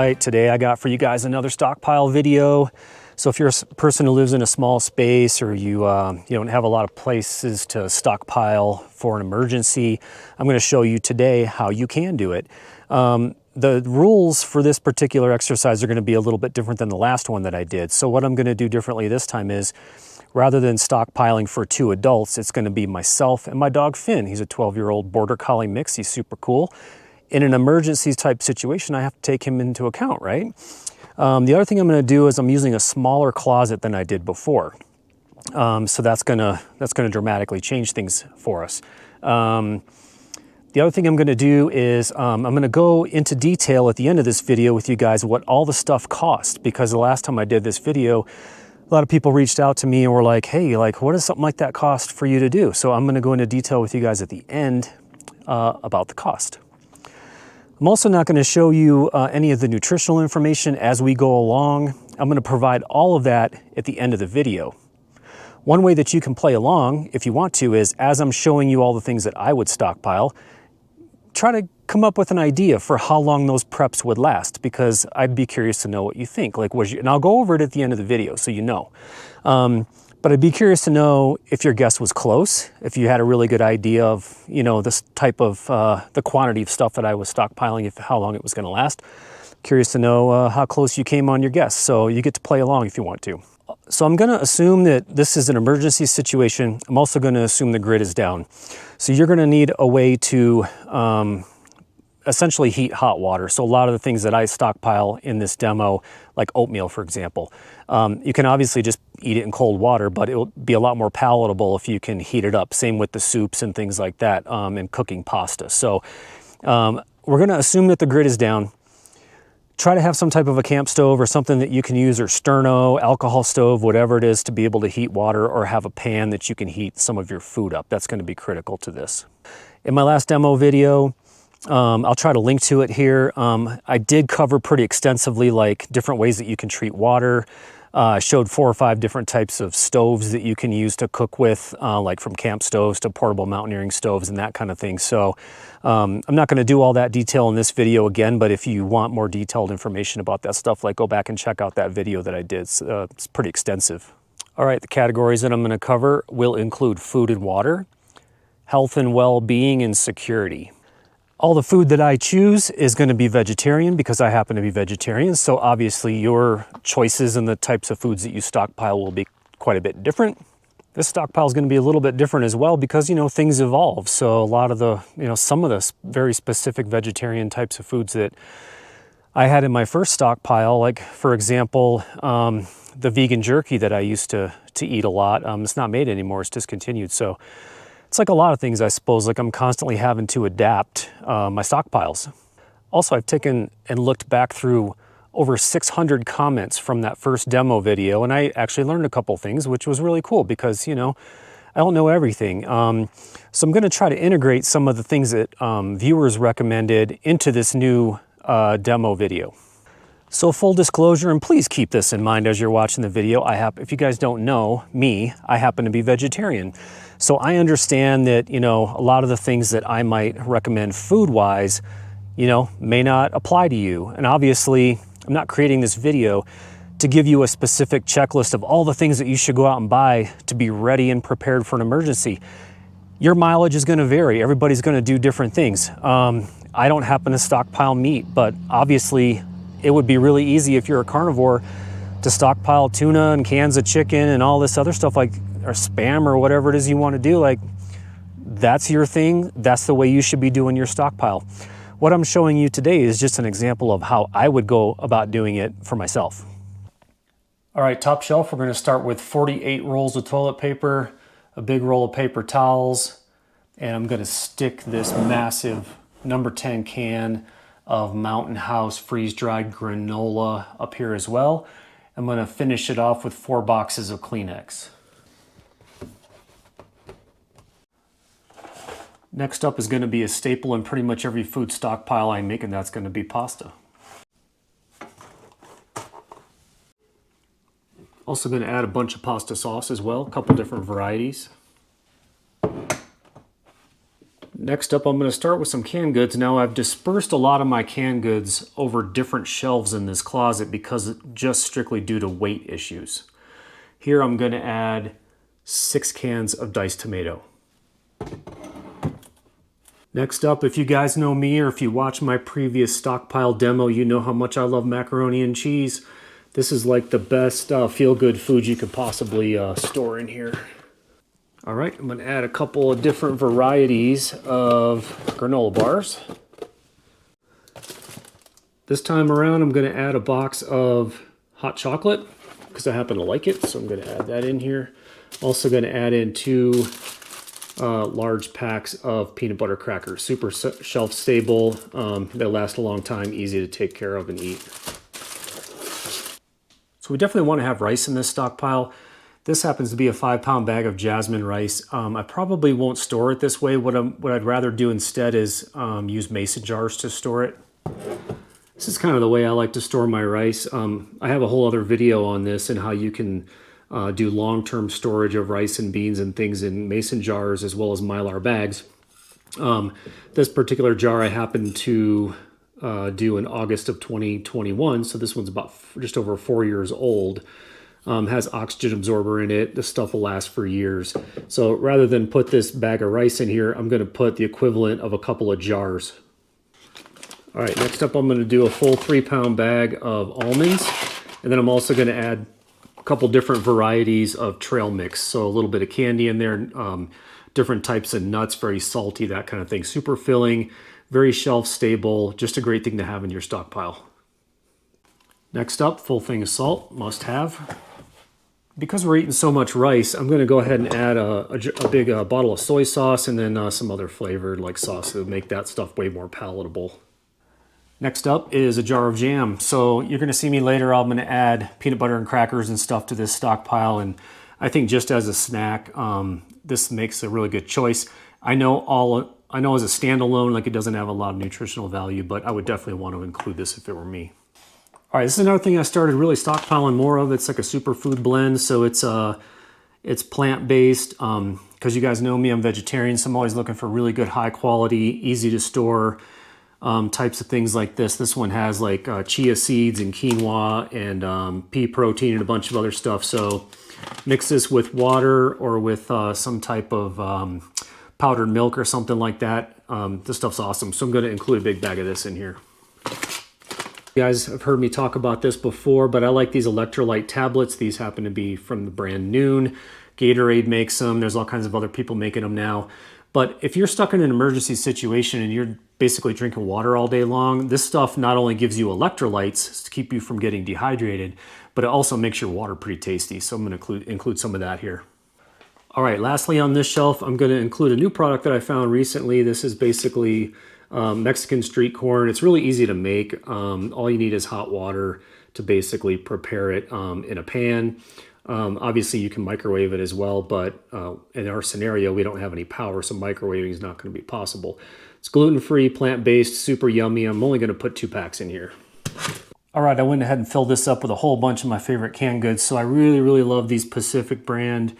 right, today I got for you guys another stockpile video. So if you're a person who lives in a small space, or you don't have a lot of places to stockpile for an emergency, I'm going to show you today how you can do it. The rules for this particular exercise are going to be a little bit different than the last one that I did. So what I'm going to do differently this time is, rather than stockpiling for 2 adults, it's going to be myself and my dog Finn. He's a 12-year-old border collie mix. He's super cool. In an emergency type situation, I have to take him into account, right? The other thing I'm going to do is I'm using a smaller closet than I did before. So that's gonna dramatically change things for us. The other thing I'm going to do is I'm going to go into detail at the end of this video with you guys what all the stuff cost, because the last time I did this video, a lot of people reached out to me and were like, hey, like, what does something like that cost for you to do? So I'm going to go into detail with you guys at the end about the cost. I'm also not going to show you any of the nutritional information as we go along. I'm going to provide all of that at the end of the video. One way that you can play along, if you want to, is as I'm showing you all the things that I would stockpile, try to come up with an idea for how long those preps would last, because I'd be curious to know what you think. And I'll go over it at the end of the video so you know. But I'd be curious to know if your guess was close, if you had a really good idea of, this type of, the quantity of stuff that I was stockpiling, how long it was going to last. Curious to know how close you came on your guess. So you get to play along if you want to. So I'm going to assume that this is an emergency situation. I'm also going to assume the grid is down. So you're going to need a way to essentially heat hot water. So a lot of the things that I stockpile in this demo, like oatmeal, for example, you can obviously just eat it in cold water, but it'll be a lot more palatable if you can heat it up. Same with the soups and things like that, and cooking pasta. So we're going to assume that the grid is down. Try to have some type of a camp stove or something that you can use, or sterno, alcohol stove, whatever it is, to be able to heat water, or have a pan that you can heat some of your food up. That's going to be critical to this. In my last demo video, I'll try to link to it here. I did cover pretty extensively, like different ways that you can treat water. I showed 4 or 5 different types of stoves that you can use to cook with, like from camp stoves to portable mountaineering stoves and that kind of thing. So I'm not going to do all that detail in this video again, but if you want more detailed information about that stuff, go back and check out that video that I did. It's pretty extensive. All right, the categories that I'm going to cover will include food and water, health and well-being, and security. All the food that I choose is going to be vegetarian because I happen to be vegetarian. So obviously your choices and the types of foods that you stockpile will be quite a bit different. This stockpile is going to be a little bit different as well because, things evolve. So a lot of the, some of the very specific vegetarian types of foods that I had in my first stockpile, like for example, the vegan jerky that I used to eat a lot, it's not made anymore, it's discontinued. So it's like a lot of things, I suppose, I'm constantly having to adapt my stockpiles. Also, I've taken and looked back through over 600 comments from that first demo video, and I actually learned a couple things, which was really cool because, I don't know everything. So I'm going to try to integrate some of the things that viewers recommended into this new demo video. So full disclosure, and please keep this in mind as you're watching the video, if you guys don't know me, I happen to be vegetarian. So I understand that, a lot of the things that I might recommend food-wise, may not apply to you. And obviously, I'm not creating this video to give you a specific checklist of all the things that you should go out and buy to be ready and prepared for an emergency. Your mileage is going to vary. Everybody's going to do different things. I don't happen to stockpile meat, but obviously it would be really easy if you're a carnivore to stockpile tuna and cans of chicken and all this other stuff, or Spam or whatever it is you want to do. That's your thing. That's the way you should be doing your stockpile. What I'm showing you today is just an example of how I would go about doing it for myself. All right, top shelf, we're going to start with 48 rolls of toilet paper, a big roll of paper towels, and I'm going to stick this massive number 10 can of Mountain House freeze-dried granola up here as well. I'm going to finish it off with 4 boxes of Kleenex. Next up is going to be a staple in pretty much every food stockpile I make, and that's going to be pasta. Also going to add a bunch of pasta sauce as well, a couple different varieties. Next up, I'm going to start with some canned goods. Now, I've dispersed a lot of my canned goods over different shelves in this closet because just strictly due to weight issues. Here, I'm going to add 6 cans of diced tomato. Next up, if you guys know me or if you watch my previous Stockpile demo, you know how much I love macaroni and cheese. This is like the best feel-good food you could possibly store in here. All right, I'm going to add a couple of different varieties of granola bars. This time around, I'm going to add a box of hot chocolate because I happen to like it, so I'm going to add that in here. Also going to add in 2 large packs of peanut butter crackers. Super shelf stable, they last a long time, easy to take care of and eat. So we definitely want to have rice in this stockpile. This happens to be a 5-pound bag of jasmine rice. I probably won't store it this way. What I'd rather do instead is use mason jars to store it. This is kind of the way I like to store my rice. I have a whole other video on this and how you can do long-term storage of rice and beans and things in mason jars as well as Mylar bags. This particular jar I happened to do in August of 2021, so this one's about just over 4 years old. Has oxygen absorber in it. This stuff will last for years. So rather than put this bag of rice in here, I'm going to put the equivalent of a couple of jars. All right, next up I'm going to do a full 3-pound bag of almonds, and then I'm also going to add a couple different varieties of trail mix. So a little bit of candy in there, different types of nuts, very salty, that kind of thing. Super filling, very shelf stable, just a great thing to have in your stockpile. Next up, full thing of salt, must have. Because we're eating so much rice, I'm going to go ahead and add a big bottle of soy sauce and then some other flavored like sauce to make that stuff way more palatable. Next up is a jar of jam. So you're going to see me later, I'm going to add peanut butter and crackers and stuff to this stockpile, and I think just as a snack, this makes a really good choice. I know as a standalone, like it doesn't have a lot of nutritional value, but I would definitely want to include this if it were me. All right, this is another thing I started really stockpiling more of. It's like a superfood blend, so it's plant-based. Because you guys know me, I'm vegetarian, so I'm always looking for really good, high quality, easy to store types of things like this. This one has like chia seeds and quinoa and pea protein and a bunch of other stuff. So mix this with water or with some type of powdered milk or something like that. This stuff's awesome. So I'm going to include a big bag of this in here. You guys have heard me talk about this before, but I like these electrolyte tablets. These happen to be from the brand Noon. Gatorade makes them. There's all kinds of other people making them now. But if you're stuck in an emergency situation and you're basically drinking water all day long, this stuff not only gives you electrolytes to keep you from getting dehydrated, but it also makes your water pretty tasty. So I'm going to include some of that here. All right, lastly on this shelf, I'm going to include a new product that I found recently. This is basically Mexican street corn. It's really easy to make. All you need is hot water to basically prepare it in a pan. Obviously you can microwave it as well, but in our scenario, we don't have any power, so microwaving is not going to be possible. It's gluten-free, plant-based, super yummy. I'm only going to put 2 packs in here. All right, I went ahead and filled this up with a whole bunch of my favorite canned goods. So I really, really love these Pacific brand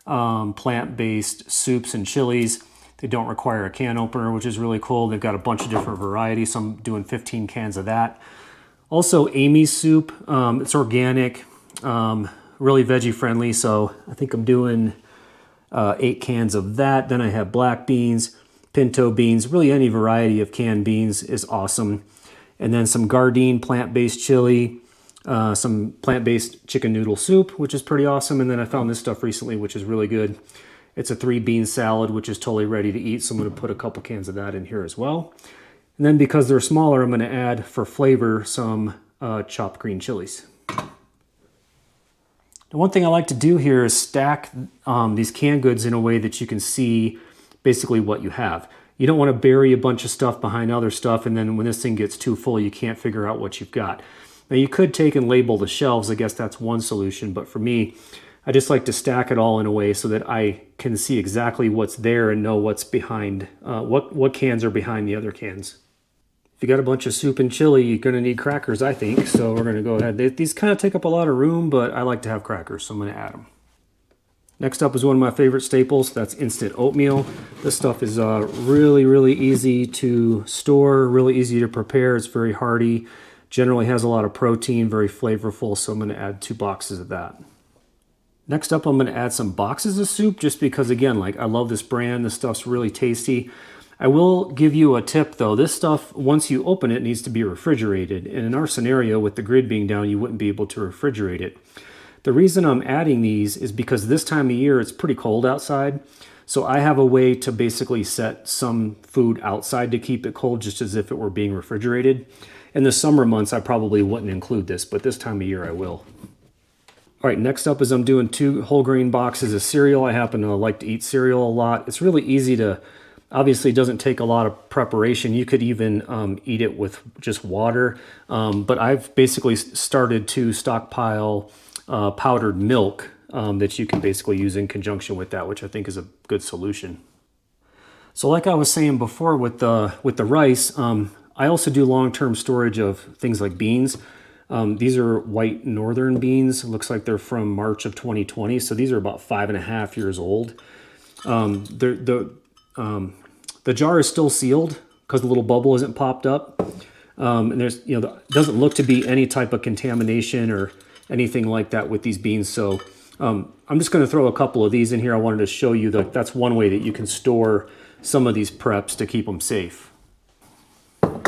plant-based soups and chilies. They don't require a can opener, which is really cool. They've got a bunch of different varieties, so I'm doing 15 cans of that. Also, Amy's soup. It's organic, really veggie friendly, so I think I'm doing 8 cans of that. Then I have black beans, pinto beans, really any variety of canned beans is awesome. And then some Gardein plant-based chili, some plant-based chicken noodle soup, which is pretty awesome. And then I found this stuff recently, which is really good. It's a 3-bean salad, which is totally ready to eat. So I'm going to put a couple cans of that in here as well. And then because they're smaller, I'm going to add, for flavor, some chopped green chilies. The one thing I like to do here is stack these canned goods in a way that you can see basically what you have. You don't want to bury a bunch of stuff behind other stuff, and then when this thing gets too full, you can't figure out what you've got. Now you could take and label the shelves. I guess that's one solution, but for me, I just like to stack it all in a way so that I can see exactly what's there and know what's behind, what cans are behind the other cans. If you got a bunch of soup and chili, you're going to need crackers, I think. So we're going to go ahead. These kind of take up a lot of room, but I like to have crackers, so I'm going to add them. Next up is one of my favorite staples. That's instant oatmeal. This stuff is really easy to store, really easy to prepare. It's very hearty. Generally has a lot of protein, very flavorful, so I'm going to add 2 boxes of that. Next up, I'm going to add some boxes of soup just because, again, like I love this brand. This stuff's really tasty. I will give you a tip though. This stuff, once you open it, needs to be refrigerated. And in our scenario with the grid being down, you wouldn't be able to refrigerate it. The reason I'm adding these is because this time of year, it's pretty cold outside. So I have a way to basically set some food outside to keep it cold, just as if it were being refrigerated. In the summer months, I probably wouldn't include this, but this time of year I will. All right, next up is I'm doing 2 whole grain boxes of cereal. I happen to like to eat cereal a lot. It's really easy to, obviously it doesn't take a lot of preparation. You could even eat it with just water. But I've basically started to stockpile powdered milk that you can basically use in conjunction with that, which I think is a good solution. So like I was saying before with the rice, I also do long-term storage of things like beans. These are white northern beans. It looks like they're from March of 2020. So these are about 5.5 years old. The jar is still sealed because the little bubble isn't popped up. And there's, doesn't look to be any type of contamination or anything like that with these beans. So I'm just going to throw a couple of these in here. I wanted to show you that that's one way that you can store some of these preps to keep them safe. All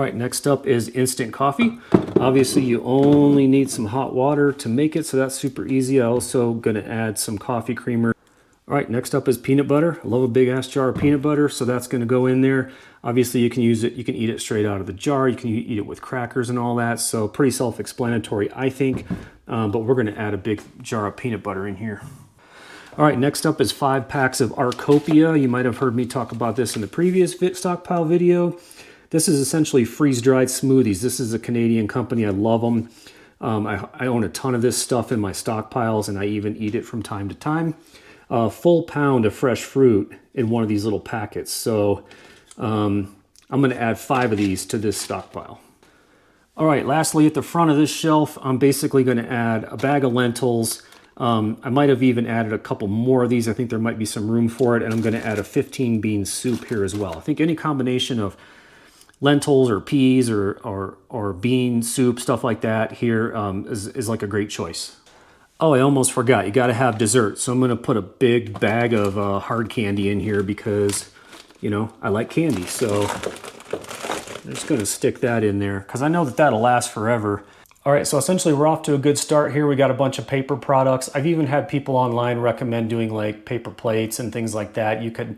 right, next up is instant coffee. Obviously, you only need some hot water to make it, so that's super easy. I'm also going to add some coffee creamer. All right, next up is peanut butter. I love a big ass jar of peanut butter, so that's going to go in there. Obviously, you can use it, you can eat it straight out of the jar. You can eat it with crackers and all that, so pretty self-explanatory, I think. But we're going to add a big jar of peanut butter in here. All right, next up is 5 packs of Arcopia. You might have heard me talk about this in the previous stockpile video. This is essentially freeze-dried smoothies. This is a Canadian company. I love them. I own a ton of this stuff in my stockpiles, and I even eat it from time to time. A full pound of fresh fruit in one of these little packets. So I'm going to add 5 of these to this stockpile. All right, lastly, at the front of this shelf, I'm basically going to add a bag of lentils. I might have even added a couple more of these. I think there might be some room for it. And I'm going to add a 15-bean soup here as well. I think any combination of lentils or peas or bean soup, stuff like that here is like a great choice. Oh, I almost forgot. You got to have dessert. So I'm going to put a big bag of hard candy in here because, I like candy. So I'm just going to stick that in there because I know that that'll last forever. All right, so essentially we're off to a good start here. We got a bunch of paper products. I've even had people online recommend doing like paper plates and things like that. You could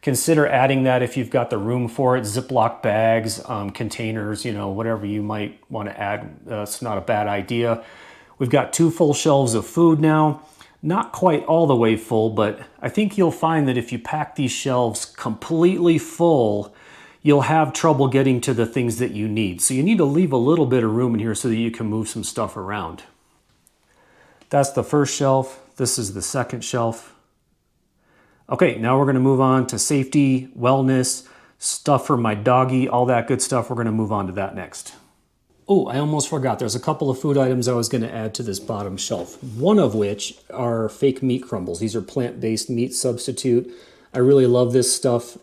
consider adding that if you've got the room for it. Ziploc bags, containers, whatever you might want to add. It's not a bad idea. We've got 2 full shelves of food now. Not quite all the way full, but I think you'll find that if you pack these shelves completely full, you'll have trouble getting to the things that you need. So you need to leave a little bit of room in here so that you can move some stuff around. That's the first shelf. This is the second shelf. Okay, now we're going to move on to safety, wellness, stuff for my doggy, all that good stuff. We're going to move on to that next. Oh, I almost forgot. There's a couple of food items I was going to add to this bottom shelf. One of which are fake meat crumbles. These are plant-based meat substitute. I really love this stuff.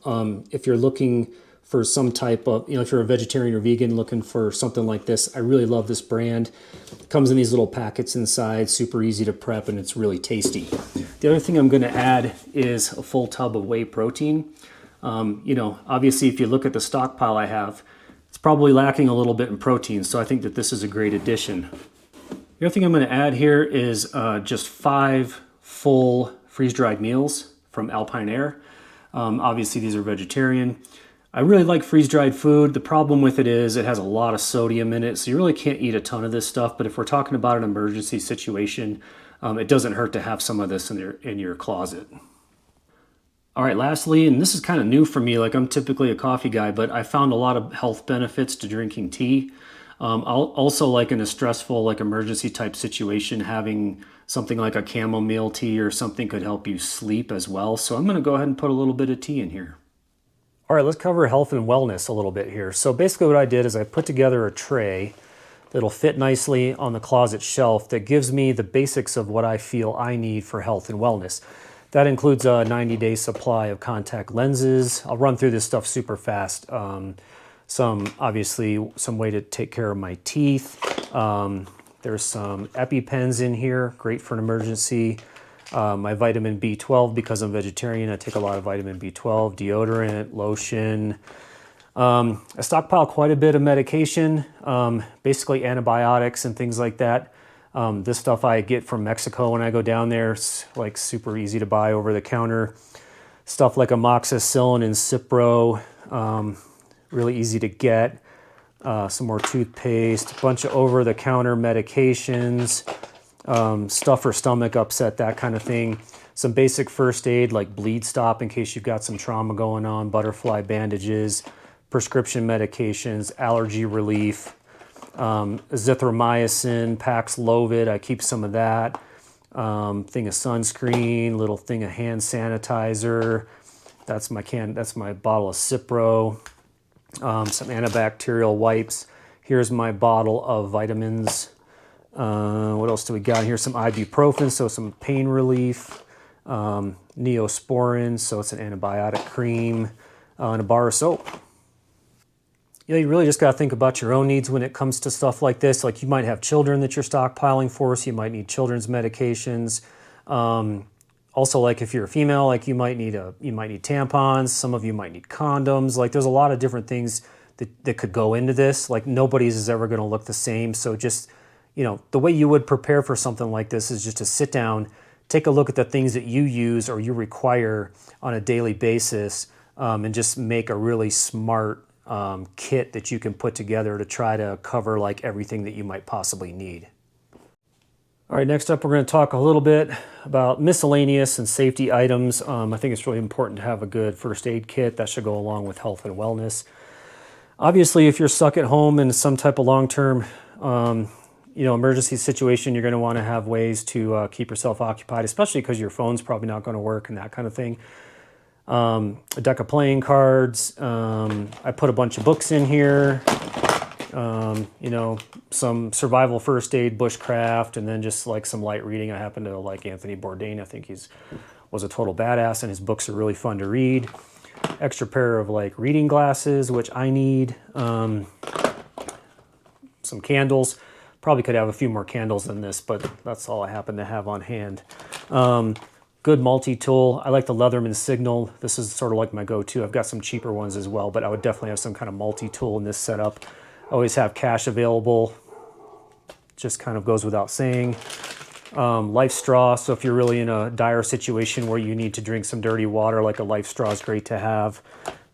If you're looking for some type of, if you're a vegetarian or vegan looking for something like this, I really love this brand. It comes in these little packets inside, super easy to prep, and it's really tasty. The other thing I'm going to add is a full tub of whey protein. Obviously, if you look at the stockpile I have, it's probably lacking a little bit in protein, so I think that this is a great addition. The other thing I'm going to add here is just 5 full freeze-dried meals from Alpine Air. Obviously, these are vegetarian. I really like freeze-dried food. The problem with it is it has a lot of sodium in it, so you really can't eat a ton of this stuff, but if we're talking about an emergency situation, it doesn't hurt to have some of this in your closet. All right, lastly, and this is kind of new for me, like I'm typically a coffee guy, but I found a lot of health benefits to drinking tea. Also, like in a stressful, like emergency type situation, having something like a chamomile tea or something could help you sleep as well. So I'm going to go ahead and put a little bit of tea in here. All right, let's cover health and wellness a little bit here. So basically what I did is I put together a tray that'll fit nicely on the closet shelf that gives me the basics of what I feel I need for health and wellness. That includes a 90-day supply of contact lenses. I'll run through this stuff super fast. Obviously, some way to take care of my teeth. There's some EpiPens in here, great for an emergency. My vitamin B12, because I'm vegetarian, I take a lot of vitamin B12, deodorant, lotion. I stockpile quite a bit of medication, basically antibiotics and things like that. This stuff I get from Mexico when I go down there. It's like super easy to buy over the counter. Stuff like amoxicillin and Cipro, really easy to get. Some more toothpaste, a bunch of over-the-counter medications, stuff for stomach upset, that kind of thing. Some basic first aid like bleed stop in case you've got some trauma going on, butterfly bandages, prescription medications, allergy relief, azithromycin, Paxlovid, I keep some of that, thing of sunscreen, little thing of hand sanitizer, that's my bottle of Cipro, some antibacterial wipes. Here's my bottle of vitamins. What else do we got here? Some ibuprofen, so some pain relief, Neosporin, so it's an antibiotic cream, and a bar of soap. Yeah, you really just got to think about your own needs when it comes to stuff like this. Like you might have children that you're stockpiling for, so you might need children's medications. Also, like if you're a female, like you might need tampons. Some of you might need condoms. Like there's a lot of different things that could go into this. Like nobody's is ever going to look the same. So just, the way you would prepare for something like this is just to sit down, take a look at the things that you use or you require on a daily basis, and just make a really smart kit that you can put together to try to cover like everything that you might possibly need. All right, next up we're going to talk a little bit about miscellaneous and safety items. I think it's really important to have a good first aid kit. That should go along with health and wellness. Obviously, if you're stuck at home in some type of long-term emergency situation, you're going to want to have ways to keep yourself occupied, especially because your phone's probably not going to work and that kind of thing. A deck of playing cards. I put a bunch of books in here. Some survival first aid, bushcraft, and then just like some light reading. I happen to like Anthony Bourdain. I think was a total badass, and his books are really fun to read. Extra pair of like reading glasses, which I need. Some candles. Probably could have a few more candles than this, but that's all I happen to have on hand. Good multi-tool. I like the Leatherman Signal. This is sort of like my go-to. I've got some cheaper ones as well, but I would definitely have some kind of multi-tool in this setup. I always have cash available. Just kind of goes without saying. Life straw. So if you're really in a dire situation where you need to drink some dirty water, like a life straw is great to have.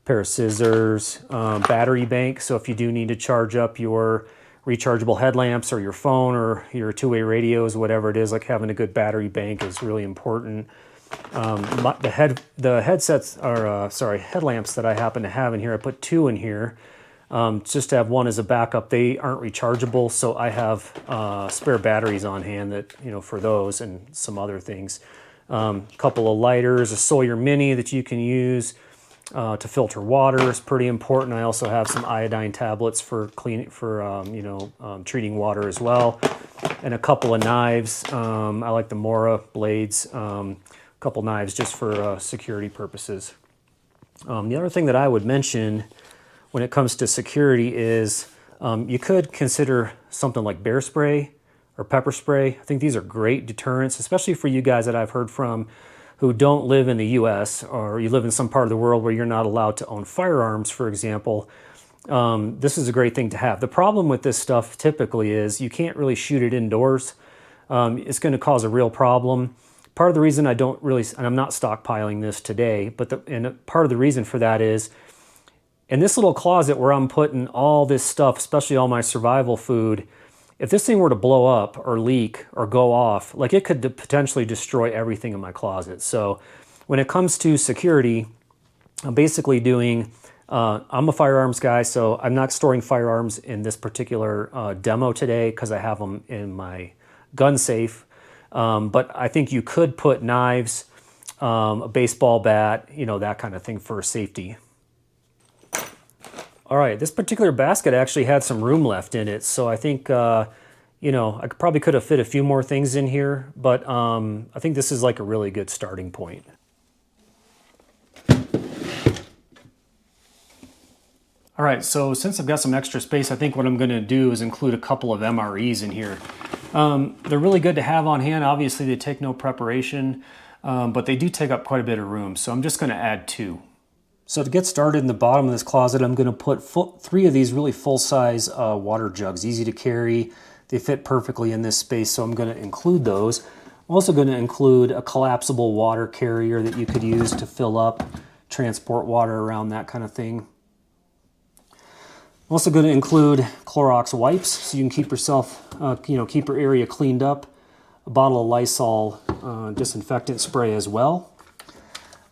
Pair of scissors. Battery bank. So if you do need to charge up your rechargeable headlamps or your phone or your two-way radios, whatever it is, like having a good battery bank is really important. The headlamps that I happen to have in here, I put 2 in here, just to have one as a backup. They aren't rechargeable, so I have spare batteries on hand that, for those and some other things. Couple of lighters, a Sawyer Mini that you can use to filter water is pretty important. I also have some iodine tablets for treating water as well, and a couple of knives. I like the Mora blades. A couple knives just for security purposes. The other thing that I would mention when it comes to security is you could consider something like bear spray or pepper spray. I think these are great deterrents, especially for you guys that I've heard from who don't live in the US, or you live in some part of the world where you're not allowed to own firearms, for example. This is a great thing to have. The problem with this stuff typically is you can't really shoot it indoors. It's going to cause a real problem. Part of the reason I don't really, and I'm not stockpiling this today, but part of the reason for that is in this little closet where I'm putting all this stuff, especially all my survival food, if this thing were to blow up or leak or go off, like it could potentially destroy everything in my closet. So when it comes to security, I'm basically doing, I'm a firearms guy, so I'm not storing firearms in this particular demo today because I have them in my gun safe. But I think you could put knives, a baseball bat, that kind of thing for safety. All right, this particular basket actually had some room left in it, so I think, you know, I probably could have fit a few more things in here, but I think this is like a really good starting point. All right, so since I've got some extra space, I think what I'm going to do is include a couple of MREs in here. They're really good to have on hand. Obviously, they take no preparation, but they do take up quite a bit of room, so I'm just going to add 2. So to get started in the bottom of this closet, I'm going to put 3 of these really full-size water jugs, easy to carry. They fit perfectly in this space, so I'm going to include those. I'm also going to include a collapsible water carrier that you could use to fill up, transport water around, that kind of thing. I'm also going to include Clorox wipes so you can keep yourself, keep your area cleaned up. A bottle of Lysol disinfectant spray as well.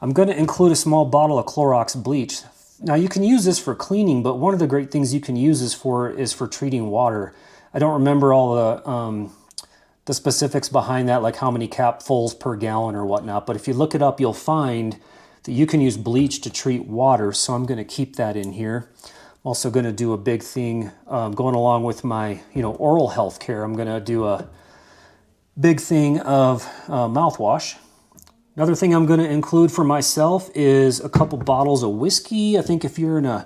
I'm going to include a small bottle of Clorox bleach. Now you can use this for cleaning, but one of the great things you can use this for is for treating water. I don't remember all the specifics behind that, like how many capfuls per gallon or whatnot, but if you look it up, you'll find that you can use bleach to treat water, so I'm going to keep that in here. I'm also going to do a big thing going along with my oral health care. I'm going to do a big thing of mouthwash. Another thing I'm going to include for myself is a couple bottles of whiskey. I think if you're in a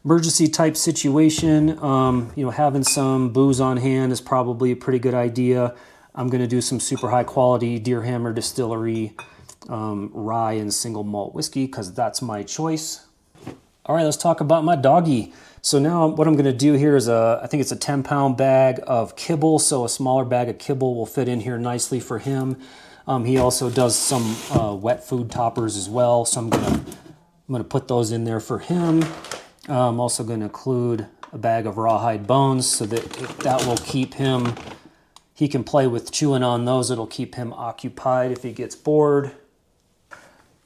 emergency type situation, having some booze on hand is probably a pretty good idea. I'm going to do some super high quality Deer Hammer Distillery rye and single malt whiskey because that's my choice. All right, let's talk about my doggy. So now what I'm going to do here is I think it's a 10-pound bag of kibble. So a smaller bag of kibble will fit in here nicely for him. He also does some wet food toppers as well. So I'm going to put those in there for him. I'm also going to include a bag of rawhide bones so that will keep him, he can play with chewing on those. It'll keep him occupied if he gets bored.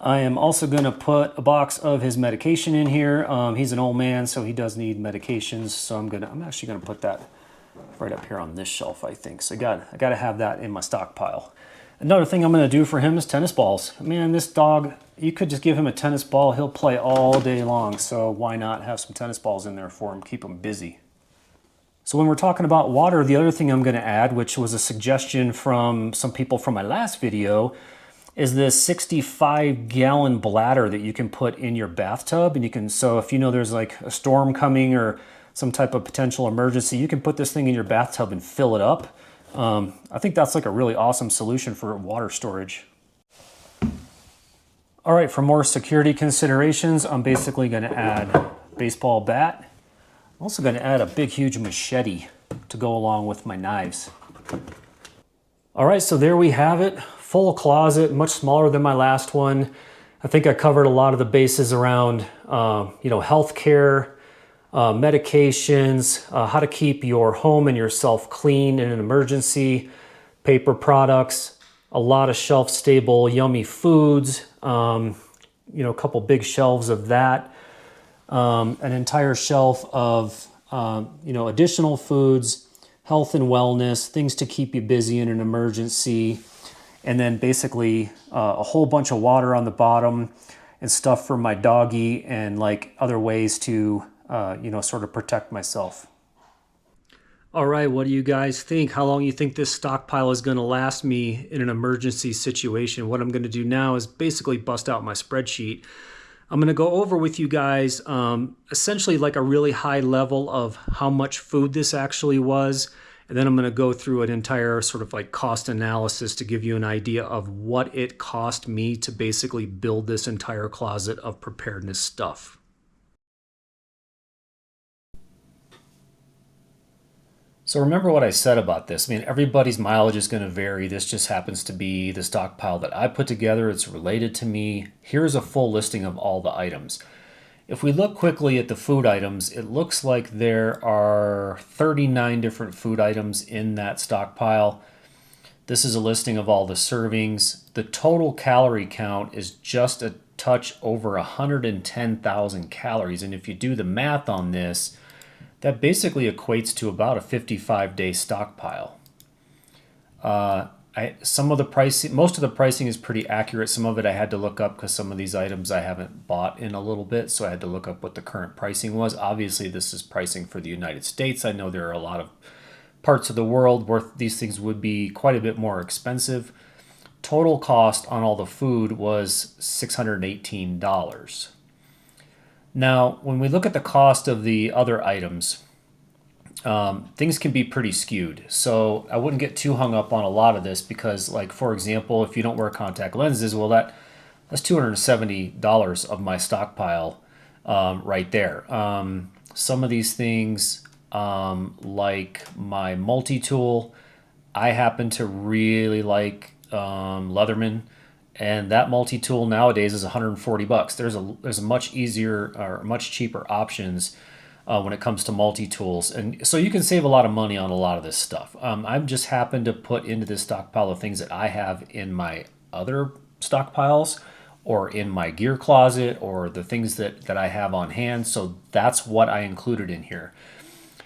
I am also going to put a box of his medication in here. He's an old man, so he does need medications. So I'm actually going to put that right up here on this shelf, I think. So I got to have that in my stockpile. Another thing I'm going to do for him is tennis balls. Man, this dog, you could just give him a tennis ball. He'll play all day long. So why not have some tennis balls in there for him, keep him busy. So when we're talking about water, the other thing I'm going to add, which was a suggestion from some people from my last video, is this 65-gallon bladder that you can put in your bathtub. And so if there's like a storm coming or some type of potential emergency, you can put this thing in your bathtub and fill it up. I think that's like a really awesome solution for water storage. All right, for more security considerations, I'm basically going to add baseball bat. I'm also going to add a big, huge machete to go along with my knives. All right, so there we have it. Full closet, much smaller than my last one. I think I covered a lot of the bases around, healthcare, medications, how to keep your home and yourself clean in an emergency, paper products, a lot of shelf-stable, yummy foods, a couple big shelves of that, an entire shelf of, additional foods, health and wellness, things to keep you busy in an emergency, and then basically a whole bunch of water on the bottom and stuff for my doggy and like other ways to, sort of protect myself. All right, what do you guys think? How long you think this stockpile is going to last me in an emergency situation? What I'm going to do now is basically bust out my spreadsheet. I'm going to go over with you guys essentially like a really high level of how much food this actually was. And then I'm going to go through an entire sort of like cost analysis to give you an idea of what it cost me to basically build this entire closet of preparedness stuff. So remember what I said about this. I mean, everybody's mileage is going to vary. This just happens to be the stockpile that I put together. It's related to me. Here's a full listing of all the items. If we look quickly at the food items, it looks like there are 39 different food items in that stockpile. This is a listing of all the servings. The total calorie count is just a touch over 110,000 calories. And if you do the math on this, that basically equates to about a 55-day stockpile. Some of the pricing, most of the pricing is pretty accurate. Some of it I had to look up because some of these items I haven't bought in a little bit, so I had to look up what the current pricing was. Obviously, this is pricing for the United States. I know there are a lot of parts of the world where these things would be quite a bit more expensive. Total cost on all the food was $618. Now, when we look at the cost of the other items, things can be pretty skewed. So I wouldn't get too hung up on a lot of this because, like, for example, if you don't wear contact lenses, well, that's $270 of my stockpile right there. Some of these things, like my multi-tool, I happen to really like Leatherman, and that multi-tool nowadays is 140 bucks. There's a much easier or much cheaper options when it comes to multi-tools. And so you can save a lot of money on a lot of this stuff. I've just happened to put into this stockpile of things that I have in my other stockpiles or in my gear closet or the things that I have on hand. So that's what I included in here.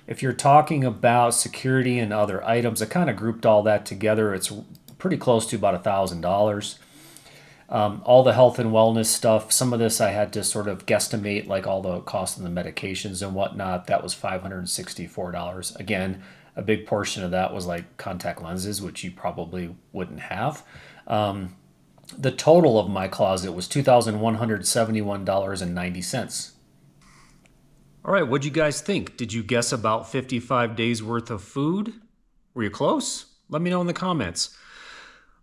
If you're talking about security and other items, I kind of grouped all that together. It's pretty close to about $1,000. All the health and wellness stuff, some of this I had to sort of guesstimate, like all the cost of the medications and whatnot. That was $564. Again, a big portion of that was like contact lenses, which you probably wouldn't have. The total of my closet was $2,171.90. All right, what'd you guys think? Did you guess about 55 days worth of food? Were you close? Let me know in the comments.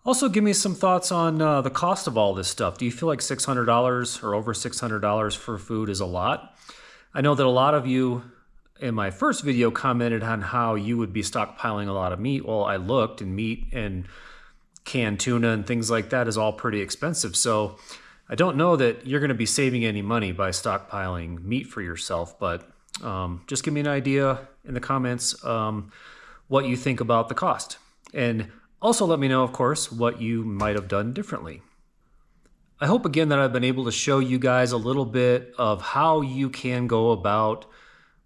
Also, give me some thoughts on the cost of all this stuff. Do you feel like $600 or over $600 for food is a lot? I know that a lot of you in my first video commented on how you would be stockpiling a lot of meat. Well, I looked, and meat and canned tuna and things like that is all pretty expensive. So I don't know that you're going to be saving any money by stockpiling meat for yourself, but just give me an idea in the comments what you think about the cost. And also let me know, of course, what you might have done differently. I hope again that I've been able to show you guys a little bit of how you can go about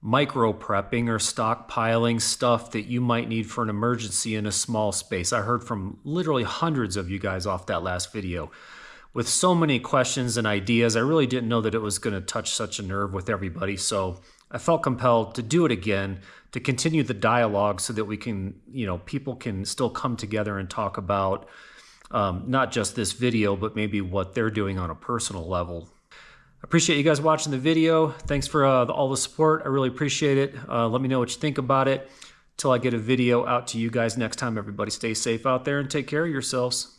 micro prepping or stockpiling stuff that you might need for an emergency in a small space. I heard from literally hundreds of you guys off that last video with so many questions and ideas. I really didn't know that it was going to touch such a nerve with everybody. So I felt compelled to do it again, to continue the dialogue so that we can, people can still come together and talk about not just this video, but maybe what they're doing on a personal level. I appreciate you guys watching the video. Thanks for all the support. I really appreciate it. Let me know what you think about it. Till I get a video out to you guys next time, everybody stay safe out there and take care of yourselves.